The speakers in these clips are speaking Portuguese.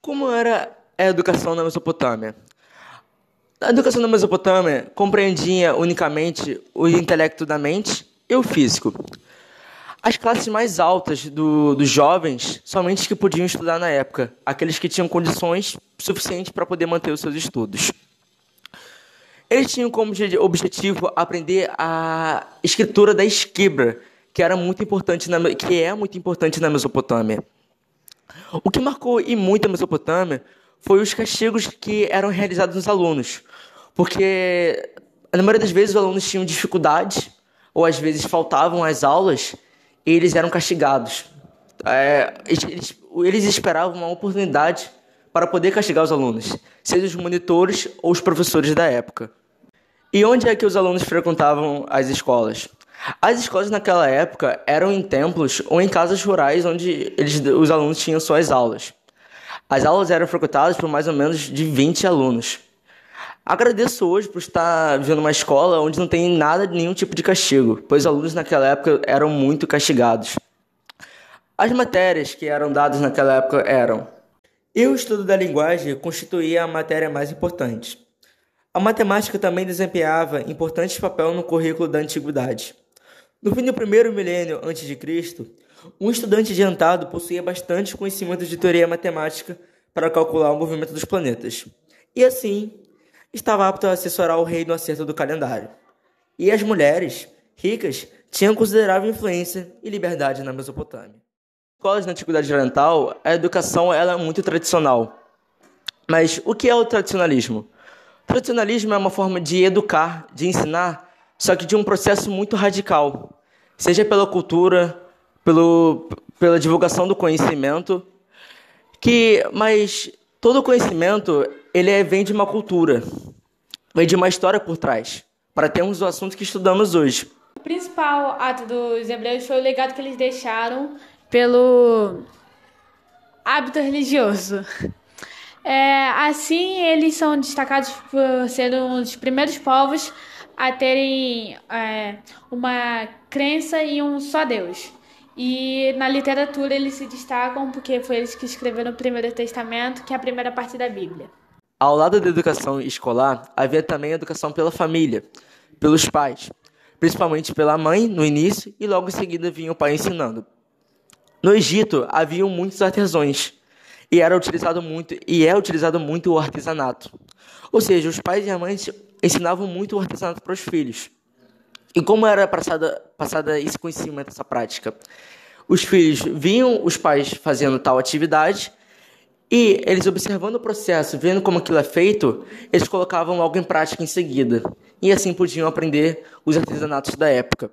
Como era a educação na Mesopotâmia? A educação na Mesopotâmia compreendia unicamente o intelecto da mente e o físico. As classes mais altas dos jovens, somente que podiam estudar na época, aqueles que tinham condições suficientes para poder manter os seus estudos. Eles tinham como objetivo aprender a escritura da escriba, que é muito importante na Mesopotâmia. O que marcou e muito a Mesopotâmia foi os castigos que eram realizados nos alunos, porque na maioria das vezes os alunos tinham dificuldades ou às vezes faltavam às aulas e eles eram castigados. Eles esperavam uma oportunidade para poder castigar os alunos, seja os monitores ou os professores da época. E onde é que os alunos frequentavam as escolas? As escolas naquela época eram em templos ou em casas rurais onde os alunos tinham suas aulas. As aulas eram frequentadas por mais ou menos de 20 alunos. Agradeço hoje por estar vivendo uma escola onde não tem nenhum tipo de castigo, pois os alunos naquela época eram muito castigados. As matérias que eram dadas naquela época eram: e o estudo da linguagem constituía a matéria mais importante. A matemática também desempenhava importante papel no currículo da antiguidade. No fim do primeiro milênio a.C., um estudante adiantado possuía bastante conhecimento de teoria matemática para calcular o movimento dos planetas. E assim, estava apto a assessorar o rei no acerto do calendário. E as mulheres, ricas, tinham considerável influência e liberdade na Mesopotâmia. Nas escolas na Antiguidade Oriental, a educação é muito tradicional. Mas o que é o tradicionalismo? O tradicionalismo é uma forma de educar, de ensinar, só que de um processo muito radical, seja pela cultura, pela divulgação do conhecimento, mas todo conhecimento vem de uma cultura, vem de uma história por trás, para termos o assunto que estudamos hoje. O principal ato dos hebreus foi o legado que eles deixaram pelo hábito religioso. Assim, eles são destacados por serem um dos primeiros povos a terem uma crença em um só Deus. E na literatura eles se destacam porque foi eles que escreveram o Primeiro Testamento, que é a primeira parte da Bíblia. Ao lado da educação escolar, havia também a educação pela família, pelos pais, principalmente pela mãe no início e logo em seguida vinha o pai ensinando. No Egito haviam muitos artesãos e é utilizado muito o artesanato. Ou seja, os pais e as mães ensinavam muito o artesanato para os filhos. E como era passada esse conhecimento, essa prática? Os filhos viam os pais fazendo tal atividade e eles observando o processo, vendo como aquilo é feito, eles colocavam algo em prática em seguida. E assim podiam aprender os artesanatos da época.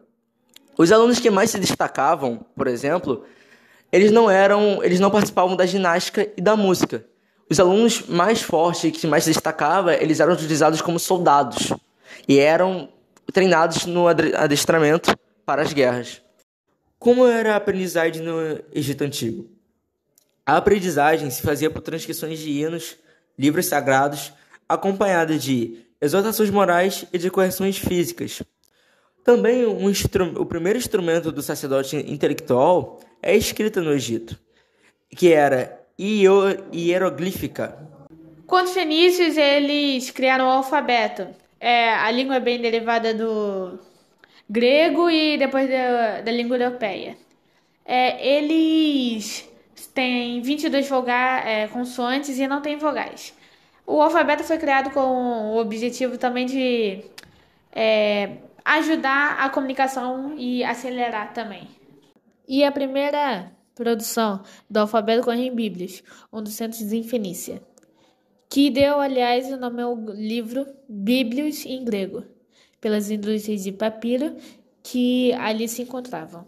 Os alunos que mais se destacavam, por exemplo, eles não participavam da ginástica e da música. Os alunos mais fortes, que mais se destacavam, eles eram utilizados como soldados e eram treinados no adestramento para as guerras. Como era a aprendizagem no Egito Antigo? A aprendizagem se fazia por transcrições de hinos, livros sagrados, acompanhada de exortações morais e de correções físicas. Também o primeiro instrumento do sacerdote intelectual é a escrita no Egito, que era hieroglífica. Quando os fenícios, eles criaram o alfabeto. A língua é bem derivada do grego e depois da língua europeia. Eles têm 22 consoantes e não têm vogais. O alfabeto foi criado com o objetivo também de ajudar a comunicação e acelerar também. E a primeira produção do alfabeto corre em Bíblias, um dos centros em Fenícia, que deu, aliás, o nome ao livro Bíblios em grego, pelas indústrias de papiro que ali se encontravam.